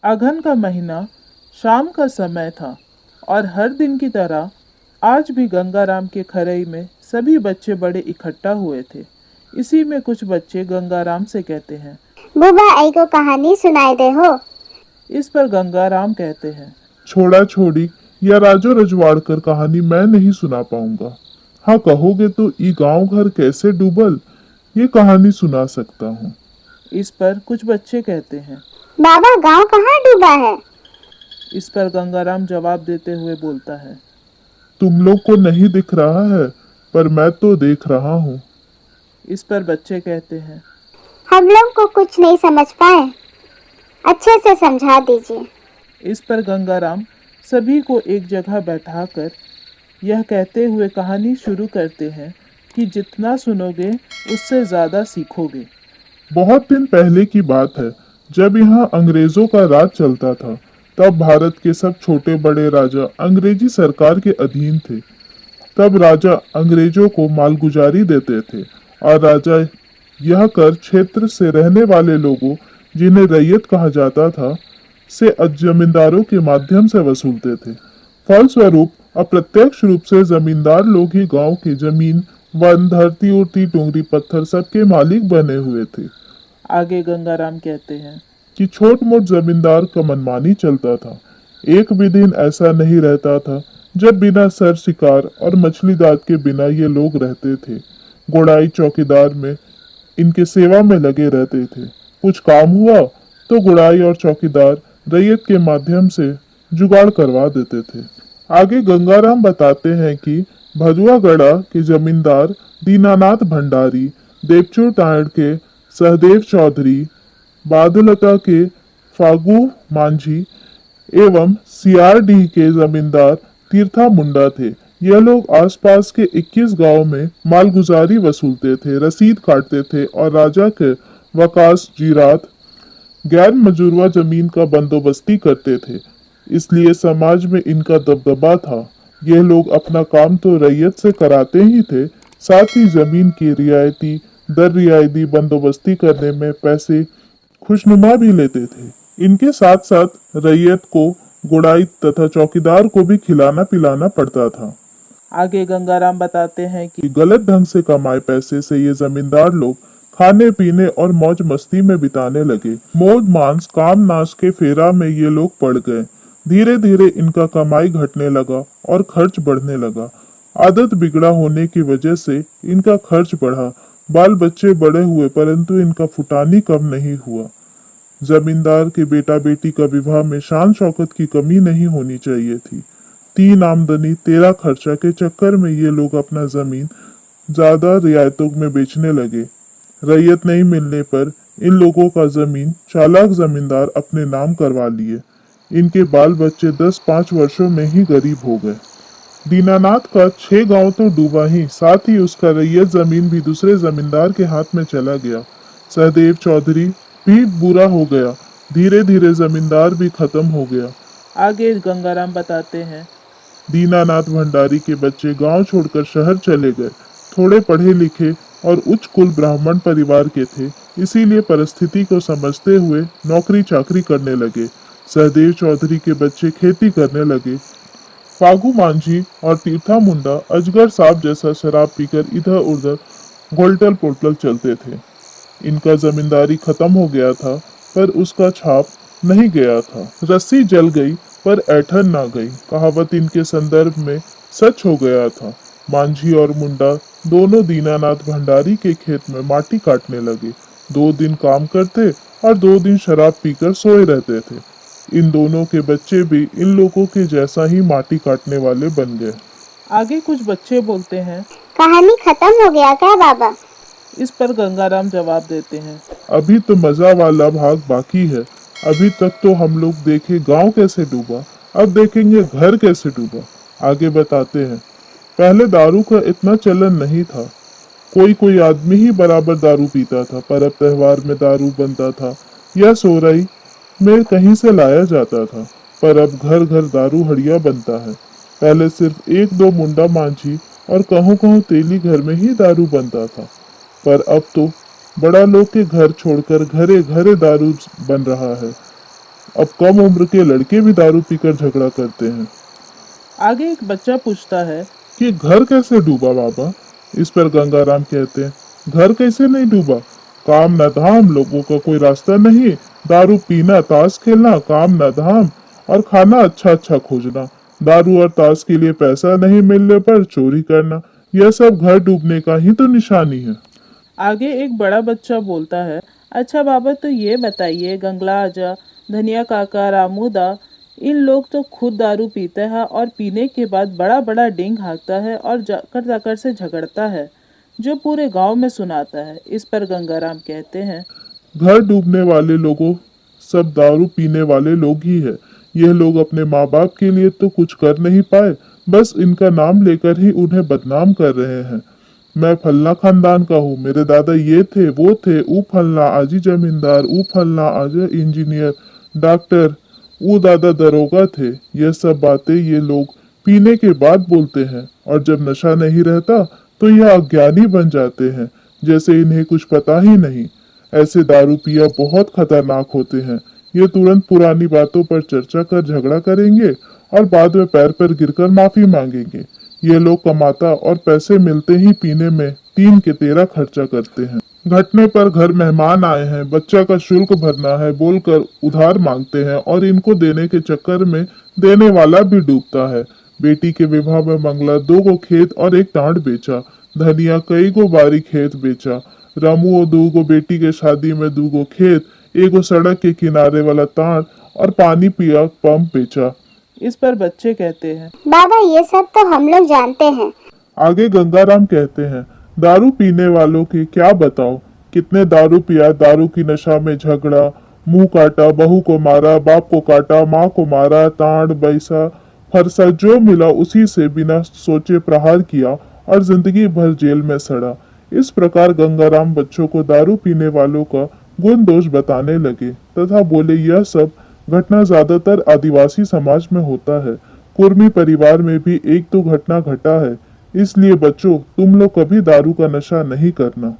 अगहन का महीना शाम का समय था और हर दिन की तरह आज भी गंगाराम के खरई में सभी बच्चे बड़े इकट्ठा हुए थे। इसी में कुछ बच्चे गंगाराम से कहते हैं, बुबा आई को कहानी सुनाई दे हो। इस पर गंगाराम कहते हैं, छोड़ा छोड़ी या राजो रजवाड़कर कहानी मैं नहीं सुना पाऊंगा। हाँ कहोगे तो ई गांव घर कैसे डूबल ये कहानी सुना सकता हूँ। इस पर कुछ बच्चे कहते हैं। बाबा गांव कहाँ डूबा है? इस पर गंगाराम जवाब देते हुए बोलता है, तुम लोग को नहीं दिख रहा है पर मैं तो देख रहा हूँ। इस पर बच्चे कहते हैं, हम लोग को कुछ नहीं समझ पाए, अच्छे से समझा दीजिए। इस पर गंगाराम सभी को एक जगह बैठाकर यह कहते हुए कहानी शुरू करते हैं कि जितना सुनोगे उससे ज़्यादा सीखोगे। बहुत दिन पहले की बात है, जब यहाँ अंग्रेजों का राज चलता था। तब भारत के सब छोटे बड़े राजा अंग्रेजी सरकार के अधीन थे। तब राजा अंग्रेजों को मालगुजारी देते थे और राजा यह कर क्षेत्र से रहने वाले लोगों, जिन्हें रैयत कहा जाता था, से जमींदारों के माध्यम से वसूलते थे। फलस्वरूप अप्रत्यक्ष रूप से जमींदार लोग ही गांव की जमीन, वन, धरती, उड़ती, डूंगरी, पत्थर सबके मालिक बने हुए थे। आगे गंगाराम कहते हैं कि छोट मोट जमींदार का मनमानी चलता था। एक भी दिन ऐसा नहीं रहता था जब बिना सर शिकार और मछली दाद के बिना ये लोग रहते थे। गुड़ाई चौकीदार में इनके सेवा में लगे रहते थे। कुछ काम हुआ तो गुड़ाई और चौकीदार रैयत के माध्यम से जुगाड़ करवा देते थे। आगे गंगाराम बताते हैं कि भदुआगढ़ा के जमींदार दीनानाथ भंडारी, देवचूर टायड़ के सहदेव चौधरी, बादलता के फागू मांझी एवं सियारडीह के जमींदार तीर्था मुंडा थे। यह लोग आसपास के 21 गांव में मालगुजारी वसूलते थे, रसीद काटते थे और राजा के वकास जीरात गैर मजूरवा जमीन का बंदोबस्ती करते थे। इसलिए समाज में इनका दबदबा था। यह लोग अपना काम तो रैयत से कराते ही थे, साथ ही जमीन की रियायती दर रियायती बंदोबस्ती करने में पैसे खुशनुमा भी लेते थे। इनके साथ साथ रैयत को गुड़ाई तथा चौकीदार को भी खिलाना पिलाना पड़ता था। आगे गंगाराम बताते हैं कि गलत ढंग से कमाए पैसे से ये जमींदार लोग खाने पीने और मौज मस्ती में बिताने लगे। मौज मांस काम नाश के फेरा में ये लोग पड़ गए। धीरे धीरे इनका कमाई घटने लगा और खर्च बढ़ने लगा। आदत बिगड़ा होने की वजह से इनका खर्च बढ़ा। बाल बच्चे बड़े हुए परंतु इनका फुटानी कम नहीं हुआ। जमींदार के बेटा बेटी का विवाह में शान शौकत की कमी नहीं होनी चाहिए थी। 3 आमदनी 13 खर्चा के चक्कर में ये लोग अपना जमीन ज्यादा रियायतों में बेचने लगे। रैयत नहीं मिलने पर इन लोगों का जमीन चालाक जमींदार अपने नाम करवा लिए। इनके बाल बच्चे 10-5 वर्षों में ही गरीब हो गए। दीनानाथ का 6 गांव तो डूबा ही, साथ ही उसका रैयत जमीन भी दूसरे जमींदार के हाथ में चला गया। सहदेव चौधरी भी बुरा हो गया। धीरे धीरे जमींदार भी खत्म हो गया। आगे गंगाराम बताते हैं, दीनानाथ भंडारी के बच्चे गांव छोड़कर शहर चले गए। थोड़े पढ़े लिखे और उच्च कुल ब्राह्मण परिवार के थे, इसीलिए परिस्थिति को समझते हुए नौकरी चाकरी करने लगे। सहदेव चौधरी के बच्चे खेती करने लगे। फागू मांझी और तीर्था मुंडा अजगर सांप जैसा शराब पीकर इधर उधर गोलटल पोटल चलते थे। इनका जमींदारी खत्म हो गया था पर उसका छाप नहीं गया था। रस्सी जल गई पर ऐठन ना गई, कहावत इनके संदर्भ में सच हो गया था। मांझी और मुंडा दोनों दीनानाथ भंडारी के खेत में माटी काटने लगे। 2 दिन काम करते और 2 दिन शराब पीकर सोए रहते थे। इन दोनों के बच्चे भी इन लोगों के जैसा ही माटी काटने वाले बन गए। आगे कुछ बच्चे बोलते हैं, कहानी खत्म हो गया क्या बाबा? इस पर गंगाराम जवाब देते हैं, अभी तो मजा वाला भाग बाकी है। अभी तक तो हम लोग देखे गांव कैसे डूबा, अब देखेंगे घर कैसे डूबा। आगे बताते हैं, पहले दारू का इतना चलन नहीं था। कोई कोई आदमी ही बराबर दारू पीता था। पर्व त्योहार में दारू बनता था या सोराई में कहीं से लाया जाता था, पर अब घर घर दारू हड़िया बनता है। पहले सिर्फ 1-2 मुंडा मांझी और कहूँ कहूँ तेली घर में ही दारू बनता था, पर अब तो बड़ा लोग के घर छोड़कर घरे घरे दारू बन रहा है अब कम उम्र के लड़के भी दारू पीकर झगड़ा करते हैं। आगे एक बच्चा पूछता है, कि घर कैसे डूबा बाबा? इस पर गंगाराम कहते हैं, घर कैसे नहीं डूबा? काम न धाम, लोगों का कोई रास्ता नहीं, दारू पीना, ताश खेलना, काम न धाम, और खाना अच्छा अच्छा खोजना, दारू और ताश के लिए पैसा नहीं मिलने पर चोरी करना, यह सब घर डूबने का ही तो निशानी है। आगे एक बड़ा बच्चा बोलता है, अच्छा बाबा तो ये बताइए, गंगला आजा, धनिया काका, रामूदा, इन लोग तो खुद दारू पीते हैं और पीने के बाद बड़ा बड़ा डिंग हाँकता है और जाकर जाकर से झगड़ता है, जो पूरे गांव में सुनाता है। इस पर गंगाराम कहते हैं, घर डूबने वाले लोगों सब दारू पीने वाले लोग ही है। यह लोग अपने माँ बाप के लिए तो कुछ कर नहीं पाए, बस इनका नाम लेकर ही उन्हें बदनाम कर रहे हैं। मैं फलना खानदान का हूँ, मेरे दादा ये थे वो थे, ऊ फलना आजी जमींदार, ऊ फलना आज इंजीनियर, डॉक्टर, वो दादा दरोगा थे। यह सब बातें ये लोग पीने के बाद बोलते हैं, और जब नशा नहीं रहता तो यह अज्ञानी बन जाते हैं, जैसे इन्हें कुछ पता ही नहीं। ऐसे दारू पिया बहुत खतरनाक होते हैं। ये तुरंत पुरानी बातों पर चर्चा कर झगड़ा करेंगे और बाद में पैर पर गिरकर माफी मांगेंगे। ये लोग कमाता और पैसे मिलते ही पीने में 3 के 13 खर्चा करते हैं। घटने पर घर मेहमान आए हैं, बच्चा का शुल्क भरना है बोलकर उधार मांगते हैं, और इनको देने के चक्कर में देने वाला भी डूबता है। बेटी के विवाह में मंगला 2 गो खेत और 1 टांड बेचा, धनिया कई गो बारी खेत बेचा, रामू और 2 गो बेटी के शादी में 2 गो खेत, 1 गो सड़क के किनारे वाला ताड़ और पानी पिया पंप बेचा। इस पर बच्चे कहते हैं, बाबा ये सब तो हम लोग जानते हैं। आगे गंगाराम कहते हैं, दारू पीने वालों के क्या बताओ, कितने दारू पिया, दारू की नशा में झगड़ा, मुंह काटा, बहू को मारा, बाप को काटा, माँ को मारा, ताड़ बैसा फरसा जो मिला उसी से बिना सोचे प्रहार किया और जिंदगी भर जेल में सड़ा। इस प्रकार गंगाराम बच्चों को दारू पीने वालों का गुण दोष बताने लगे तथा बोले, यह सब घटना ज्यादातर आदिवासी समाज में होता है। कुर्मी परिवार में भी 1-2 घटना घटा है। इसलिए बच्चों, तुम लोग कभी दारू का नशा नहीं करना।